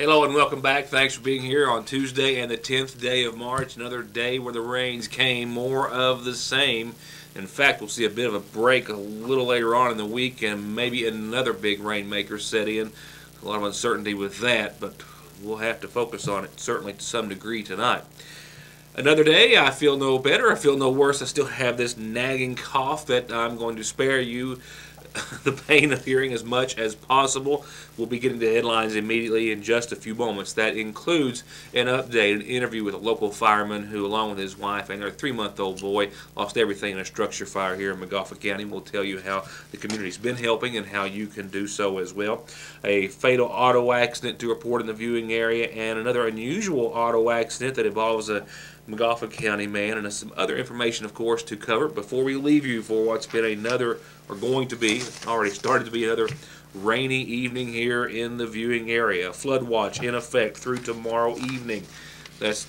Hello and welcome back. Thanks for being here on Tuesday and the 10th day of March. Another day where the rains came, more of the same. In fact, we'll see a bit of a break a little later on in the week and maybe another big rainmaker set in. A lot of uncertainty with that, but we'll have to focus on it certainly to some degree tonight. Another day, I feel no better, I feel no worse. I still have this nagging cough that I'm going to spare you the pain of hearing as much as possible. We'll be getting to headlines immediately in just a few moments. That includes an update, an interview with a local fireman who, along with his wife and their 3-month-old boy, lost everything in a structure fire here in McGoffin County. We'll tell you how the community's been helping and how you can do so as well. A fatal auto accident to report in the viewing area, and another unusual auto accident that involves a McGoffin County man, and some other information, of course, to cover before we leave you for what's been another, or going to be, already started to be another rainy evening here in the viewing area. Flood watch in effect through tomorrow evening. That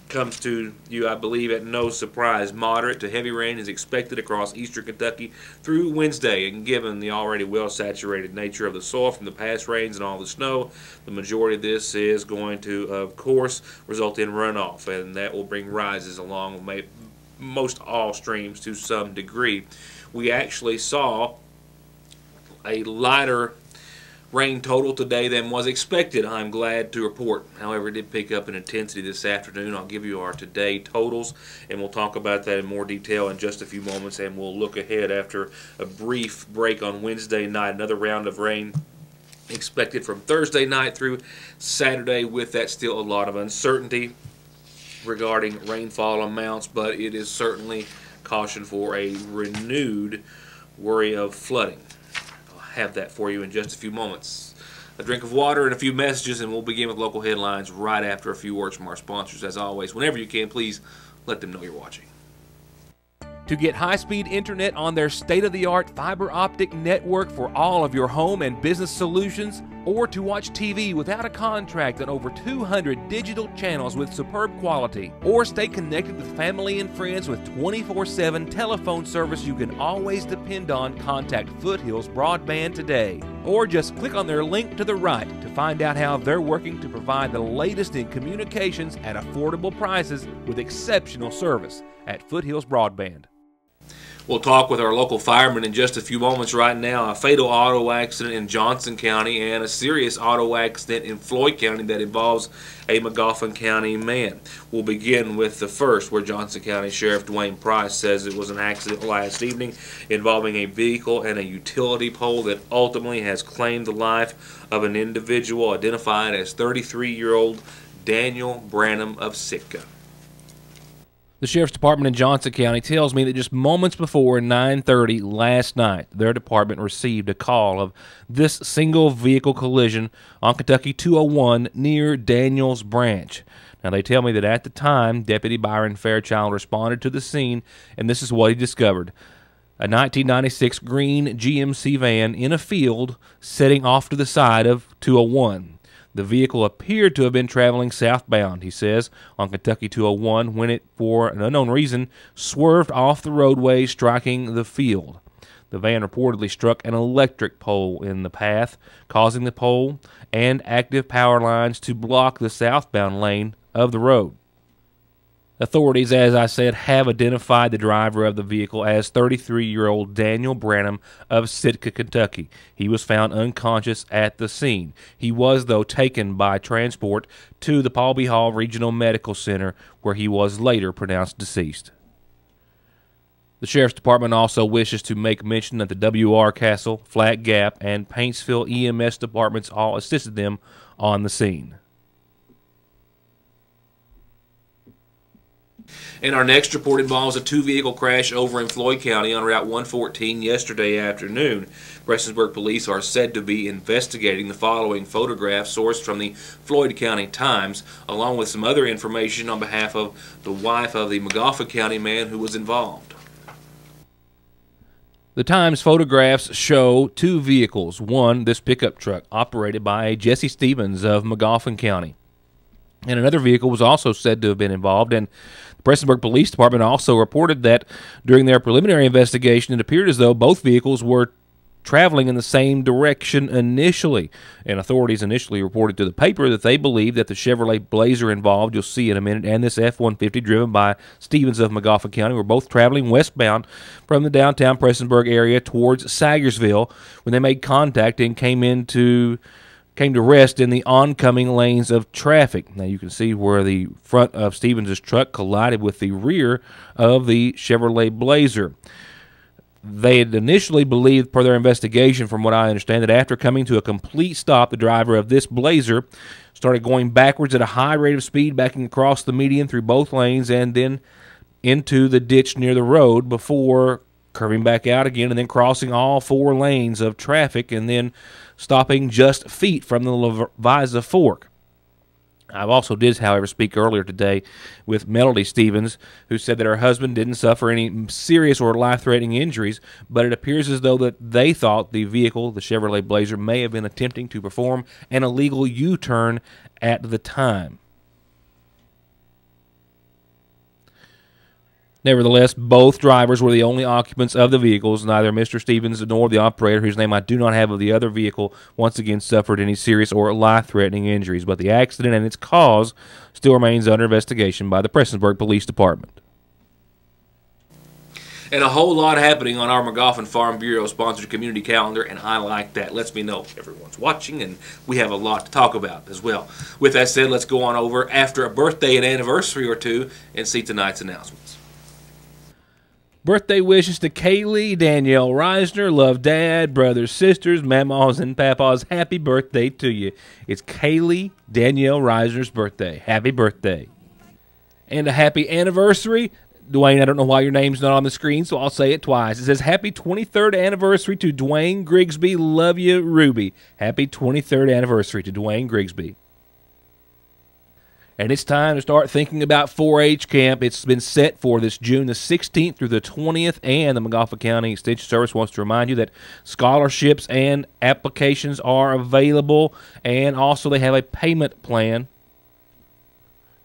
comes to you, I believe, at no surprise. Moderate to heavy rain is expected across eastern Kentucky through Wednesday, and given the already well-saturated nature of the soil from the past rains and all the snow, the majority of this is going to, of course, result in runoff, and that will bring rises along most all streams to some degree. We actually saw a lighter rain total today than was expected, I'm glad to report. However, it did pick up in intensity this afternoon. I'll give you our today totals, and we'll talk about that in more detail in just a few moments, and we'll look ahead after a brief break on Wednesday night. Another round of rain expected from Thursday night through Saturday, with that still a lot of uncertainty regarding rainfall amounts, but it is certainly caution for a renewed worry of flooding. Have that for you in just a few moments. A drink of water and a few messages, and we'll begin with local headlines right after a few words from our sponsors. As always, whenever you can, please let them know you're watching. To get high-speed internet on their state-of-the-art fiber optic network for all of your home and business solutions, or to watch TV without a contract on over 200 digital channels with superb quality, or stay connected with family and friends with 24/7 telephone service you can always depend on, contact Foothills Broadband today. Or just click on their link to the right to find out how they're working to provide the latest in communications at affordable prices with exceptional service at Foothills Broadband. We'll talk with our local fireman in just a few moments. Right now, a fatal auto accident in Johnson County and a serious auto accident in Floyd County that involves a McGoffin County man. We'll begin with the first, where Johnson County Sheriff Dwayne Price says it was an accident last evening involving a vehicle and a utility pole that ultimately has claimed the life of an individual identified as 33-year-old Daniel Branham of Sitka. The Sheriff's Department in Johnson County tells me that just moments before 9:30 last night, their department received a call of this single vehicle collision on Kentucky 201 near Daniels Branch. Now, they tell me that at the time, Deputy Byron Fairchild responded to the scene, and this is what he discovered. A 1996 green GMC van in a field setting off to the side of 201. The vehicle appeared to have been traveling southbound, he says, on Kentucky 201 when it, for an unknown reason, swerved off the roadway, striking the field. The van reportedly struck an electric pole in the path, causing the pole and active power lines to block the southbound lane of the road. Authorities, as I said, have identified the driver of the vehicle as 33-year-old Daniel Branham of Sitka, Kentucky. He was found unconscious at the scene. He was, though, taken by transport to the Paul B. Hall Regional Medical Center, where he was later pronounced deceased. The Sheriff's Department also wishes to make mention that the W.R. Castle, Flat Gap, and Paintsville EMS departments all assisted them on the scene. And our next report involves a two-vehicle crash over in Floyd County on Route 114 yesterday afternoon. Prestonsburg police are said to be investigating the following photographs sourced from the Floyd County Times, along with some other information on behalf of the wife of the McGoffin County man who was involved. The Times photographs show two vehicles. One, this pickup truck, operated by Jesse Stevens of McGoffin County. And another vehicle was also said to have been involved, and the Prestonsburg Police Department also reported that during their preliminary investigation, it appeared as though both vehicles were traveling in the same direction initially. And authorities initially reported to the paper that they believe that the Chevrolet Blazer involved, you'll see in a minute, and this F-150 driven by Stevens of Magafa County were both traveling westbound from the downtown Prestonsburg area towards Sagersville when they made contact and came to rest in the oncoming lanes of traffic. Now you can see where the front of Stevens' truck collided with the rear of the Chevrolet Blazer. They had initially believed, per their investigation, from what I understand, that after coming to a complete stop, the driver of this Blazer started going backwards at a high rate of speed, backing across the median through both lanes and then into the ditch near the road before curving back out again and then crossing all 4 lanes of traffic and then stopping just feet from the Leviza Fork. I also did, however, speak earlier today with Melody Stevens, who said that her husband didn't suffer any serious or life-threatening injuries, but it appears as though that they thought the vehicle, the Chevrolet Blazer, may have been attempting to perform an illegal U-turn at the time. Nevertheless, both drivers were the only occupants of the vehicles. Neither Mr. Stevens nor the operator, whose name I do not have, of the other vehicle, once again suffered any serious or life-threatening injuries. But the accident and its cause still remains under investigation by the Prestonsburg Police Department. And a whole lot happening on our McGoffin Farm Bureau sponsored community calendar, and I like that. Lets me know everyone's watching, and we have a lot to talk about as well. With that said, let's go on over after a birthday and anniversary or two and see tonight's announcements. Birthday wishes to Kaylee Danielle Reisner. Love Dad, brothers, sisters, mamas, and papas. Happy birthday to you. It's Kaylee Danielle Reisner's birthday. Happy birthday. And a happy anniversary. Dwayne, I don't know why your name's not on the screen, so I'll say it twice. It says, happy 23rd anniversary to Dwayne Grigsby. Love you, Ruby. Happy 23rd anniversary to Dwayne Grigsby. And it's time to start thinking about 4-H camp. It's been set for this June the 16th through the 20th, and the Magafa County Extension Service wants to remind you that scholarships and applications are available, and also they have a payment plan.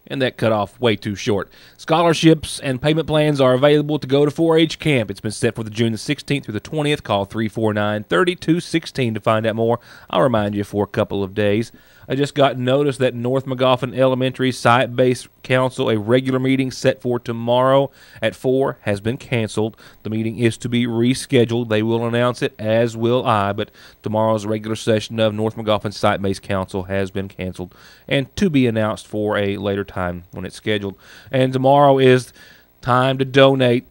And that cut off way too short. Scholarships and payment plans are available to go to 4-H camp. It's been set for the June the 16th through the 20th. Call 349-3216 to find out more. I'll remind you for a couple of days. I just got notice that North Magaffin Elementary Site-Based Council, a regular meeting set for tomorrow at 4, has been canceled. The meeting is to be rescheduled. They will announce it, as will I, but tomorrow's regular session of North Magaffin Site-Based Council has been canceled and to be announced for a later time when it's scheduled. And tomorrow is time to donate.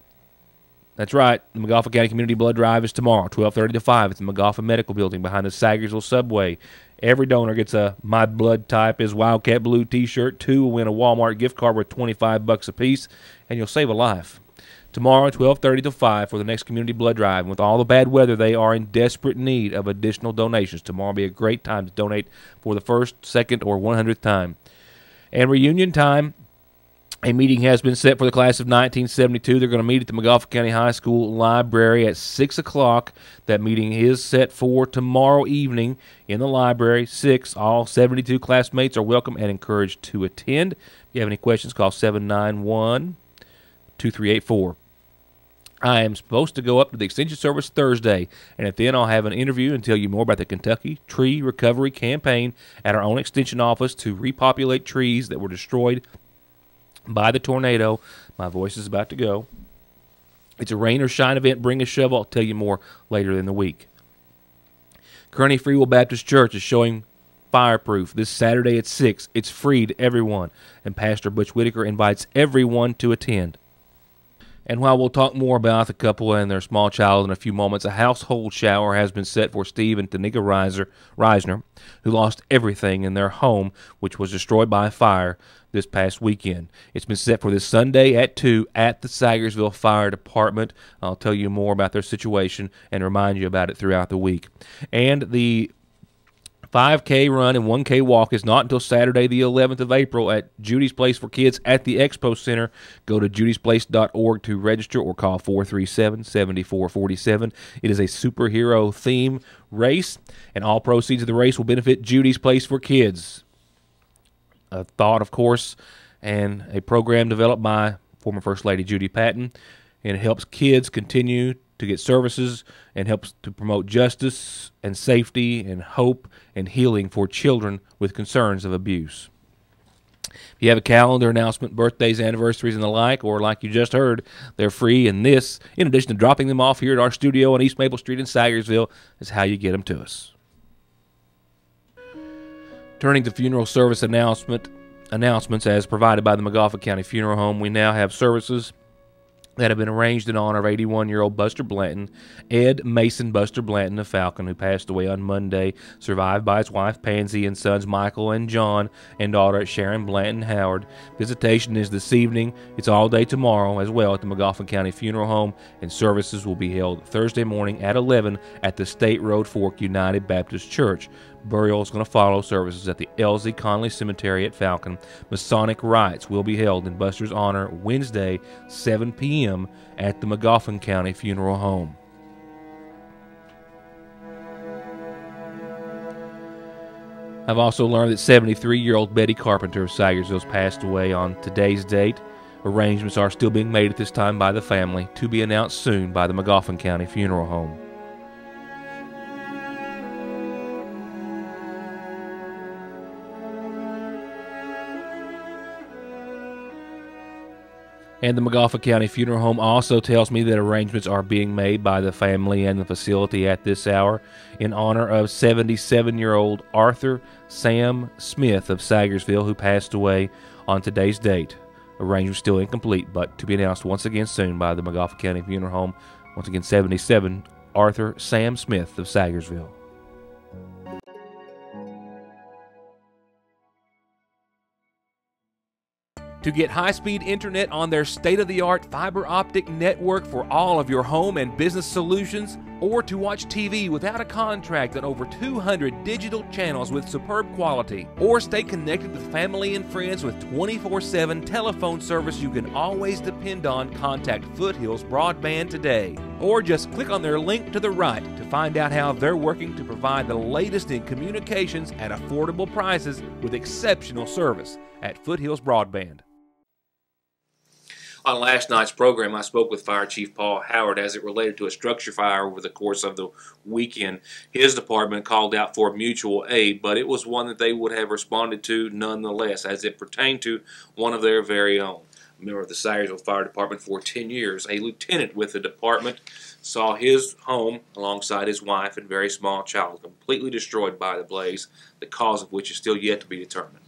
That's right. The Magafa County Community Blood Drive is tomorrow, 12:30 to 5 at the Magafa Medical Building behind the Sagersville Subway. Every donor gets a My Blood Type is Wildcat Blue t-shirt. 2 will win a Walmart gift card worth $25 a piece, and you'll save a life. Tomorrow, 12:30 to 5 for the next Community Blood Drive. And with all the bad weather, they are in desperate need of additional donations. Tomorrow will be a great time to donate for the first, second, or 100th time. And reunion time. A meeting has been set for the class of 1972. They're going to meet at the Magafa County High School Library at 6 o'clock. That meeting is set for tomorrow evening in the library, 6. All 72 classmates are welcome and encouraged to attend. If you have any questions, call 791-2384. I am supposed to go up to the Extension Service Thursday, and then I'll have an interview and tell you more about the Kentucky Tree Recovery Campaign at our own Extension office to repopulate trees that were destroyed by the tornado. My voice is about to go. It's a rain or shine event. Bring a shovel. I'll tell you more later in the week. Kearney Free Will Baptist Church is showing Fireproof this Saturday at 6. It's free to everyone, and Pastor Butch Whitaker invites everyone to attend. And while we'll talk more about the couple and their small child in a few moments, a household shower has been set for Steve and Tanika Reisner, who lost everything in their home, which was destroyed by a fire this past weekend. It's been set for this Sunday at 2 at the Sagersville Fire Department. I'll tell you more about their situation and remind you about it throughout the week. And the 5K run and 1K walk is not until Saturday the 11th of April at Judy's Place for Kids at the Expo Center. Go to judysplace.org to register or call 437-7447. It is a superhero theme race, and all proceeds of the race will benefit Judy's Place for Kids. A thought, of course, and a program developed by former First Lady Judy Patton, and it helps kids continue to get services and helps to promote justice and safety and hope and healing for children with concerns of abuse. If you have a calendar announcement, birthdays, anniversaries, and the like, or like you just heard, they're free, and this, in addition to dropping them off here at our studio on East Maple Street in Sagersville, is how you get them to us. Turning to funeral service announcements as provided by the Magawa County Funeral Home, we now have services that have been arranged in honor of 81-year-old Buster Blanton, Ed Mason Buster Blanton of Falcon, who passed away on Monday, survived by his wife Pansy and sons Michael and John, and daughter Sharon Blanton Howard. Visitation is this evening. It's all day tomorrow as well at the Magawa County Funeral Home, and services will be held Thursday morning at 11 at the State Road Fork United Baptist Church. Burial is going to follow services at the Elsie Conley Cemetery at Falcon. Masonic rites will be held in Buster's honor Wednesday, 7 p.m. at the Magawa County Funeral Home. I've also learned that 73-year-old Betty Carpenter of Sagersville has passed away on today's date. Arrangements are still being made at this time by the family, to be announced soon by the Magawa County Funeral Home. And the Magawa County Funeral Home also tells me that arrangements are being made by the family and the facility at this hour in honor of 77-year-old Arthur Sam Smith of Sagersville, who passed away on today's date. Arrangements still incomplete, but to be announced once again soon by the Magawa County Funeral Home. Once again, 77 Arthur Sam Smith of Sagersville. To get high-speed internet on their state-of-the-art fiber optic network for all of your home and business solutions, or to watch TV without a contract on over 200 digital channels with superb quality, or stay connected with family and friends with 24/7 telephone service you can always depend on, contact Foothills Broadband today. Or just click on their link to the right to find out how they're working to provide the latest in communications at affordable prices with exceptional service at Foothills Broadband. On last night's program, I spoke with Fire Chief Paul Howard as it related to a structure fire over the course of the weekend. His department called out for mutual aid, but it was one that they would have responded to nonetheless, as it pertained to one of their very own. A member of the Sagersville Fire Department for 10 years, a lieutenant with the department, saw his home alongside his wife and very small child completely destroyed by the blaze, the cause of which is still yet to be determined.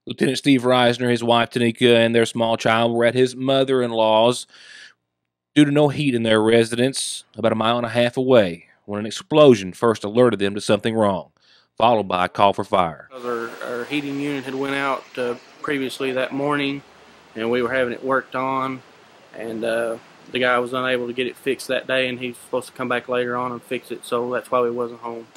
Lieutenant Steve Reisner, his wife Tanika, and their small child were at his mother-in-law's due to no heat in their residence about 1.5 miles away when an explosion first alerted them to something wrong, followed by a call for fire. Our heating unit had went out previously that morning, and we were having it worked on, and the guy was unable to get it fixed that day, and he's supposed to come back later on and fix it, so that's why we wasn't home.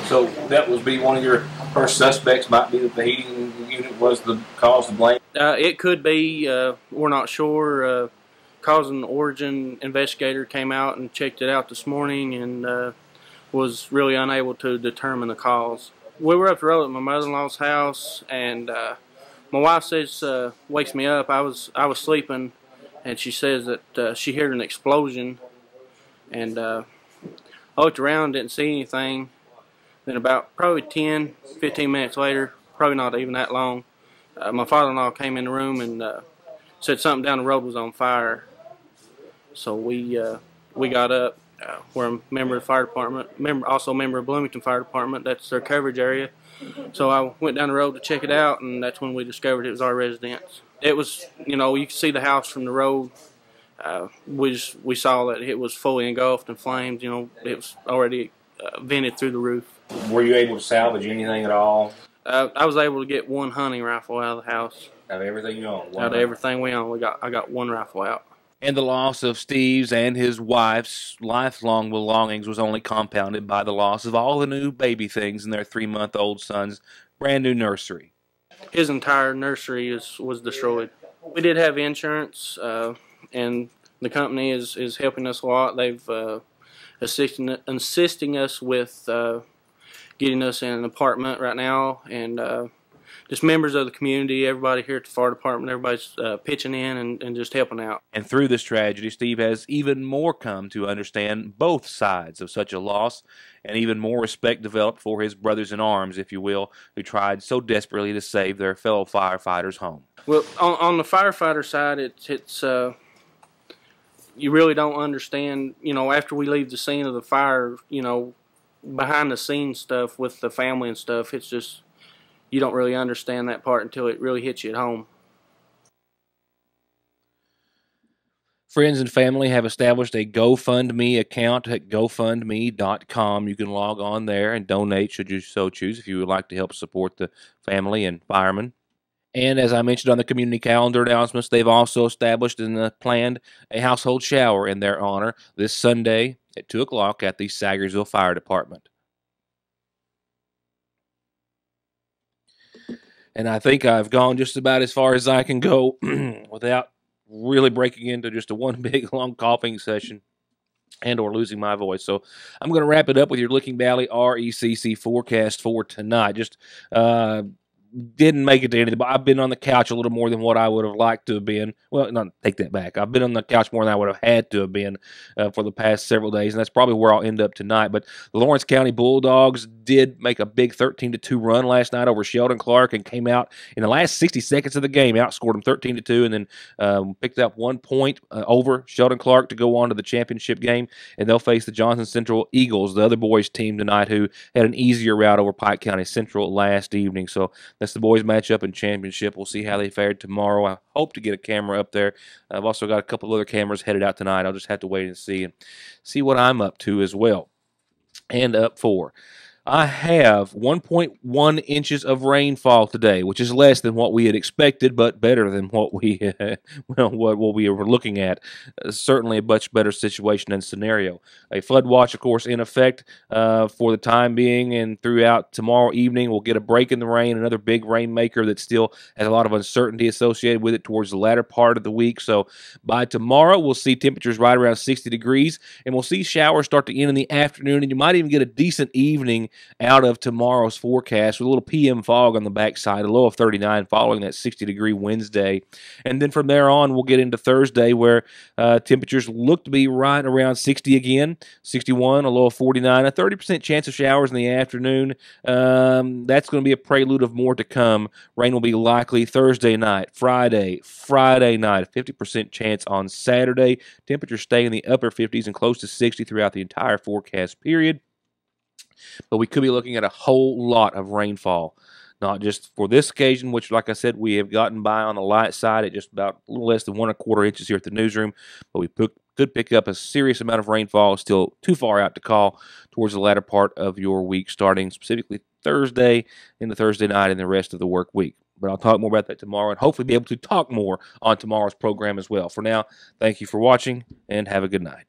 So that would be one of your first suspects, might be that the heating unit was the cause to blame? It could be. We're not sure. Cause and origin investigator came out and checked it out this morning and was really unable to determine the cause. We were up the road at my mother-in-law's house, and my wife says, wakes me up. I was sleeping, and she says that she heard an explosion, and I looked around, didn't see anything. Then about probably 10, 15 minutes later, probably not even that long, my father-in-law came in the room and said something down the road was on fire. So we got up. We're a member of the fire department, also a member of Bloomington Fire Department. That's their coverage area. So I went down the road to check it out, and that's when we discovered it was our residence. It was, you could see the house from the road. We saw that it was fully engulfed in flames. It was already vented through the roof. Were you able to salvage anything at all? I was able to get one hunting rifle out of the house. Out of everything you own? Out of everything we own, I got one rifle out. And the loss of Steve's and his wife's lifelong belongings was only compounded by the loss of all the new baby things in their 3-month-old son's brand new nursery. His entire nursery was destroyed. We did have insurance, and the company is helping us a lot. They've assisting us with getting us in an apartment right now, and just members of the community, everybody here at the fire department, everybody's pitching in and just helping out. And through this tragedy, Steve has even more come to understand both sides of such a loss, and even more respect developed for his brothers in arms, if you will, who tried so desperately to save their fellow firefighters home. Well, on the firefighter side, it's you really don't understand, after we leave the scene of the fire, behind the scenes stuff with the family and stuff, it's just, you don't really understand that part until it really hits you at home. Friends and family have established a GoFundMe account at GoFundMe.com. You can log on there and donate should you so choose if you would like to help support the family and firemen. And as I mentioned on the community calendar announcements, they've also established and planned a household shower in their honor this Sunday at 2 o'clock at the Sagersville Fire Department. And I think I've gone just about as far as I can go without really breaking into just a one big long coughing session and or losing my voice. So I'm going to wrap it up with your Licking Valley RECC forecast for tonight. Just didn't make it to anything, but I've been on the couch a little more than what I would have liked to have been. Well, not take that back. I've been on the couch more than I would have had to have been for the past several days, and that's probably where I'll end up tonight. But the Lawrence County Bulldogs did make a big 13-2 run last night over Sheldon Clark and came out in the last 60 seconds of the game, outscored them 13-2, and then picked up 1 point over Sheldon Clark to go on to the championship game, and they'll face the Johnson Central Eagles, the other boys' team tonight, who had an easier route over Pike County Central last evening. So that's the boys' matchup in championship. We'll see how they fared tomorrow. I hope to get a camera up there. I've also got a couple of other cameras headed out tonight. I'll just have to wait and see what I'm up to as well. And up for. I have 1.1 inches of rainfall today, which is less than what we had expected, but better than what we what we were looking at. Certainly a much better situation and scenario. A flood watch, of course, in effect for the time being, and throughout tomorrow evening, we'll get a break in the rain, another big rainmaker that still has a lot of uncertainty associated with it towards the latter part of the week. So by tomorrow, we'll see temperatures right around 60 degrees, and we'll see showers start to end in the afternoon, and you might even get a decent evening out of tomorrow's forecast with a little PM fog on the backside, a low of 39 following that 60-degree Wednesday. And then from there on, we'll get into Thursday where temperatures look to be right around 60 again, 61, a low of 49, a 30% chance of showers in the afternoon. That's going to be a prelude of more to come. Rain will be likely Thursday night, Friday night, a 50% chance on Saturday. Temperatures stay in the upper 50s and close to 60 throughout the entire forecast period. But we could be looking at a whole lot of rainfall, not just for this occasion, which, like I said, we have gotten by on the light side at just about a little less than 1¼ inches here at the newsroom, but we could pick up a serious amount of rainfall, still too far out to call, towards the latter part of your week, starting specifically Thursday into Thursday night and the rest of the work week. But I'll talk more about that tomorrow and hopefully be able to talk more on tomorrow's program as well. For now, thank you for watching and have a good night.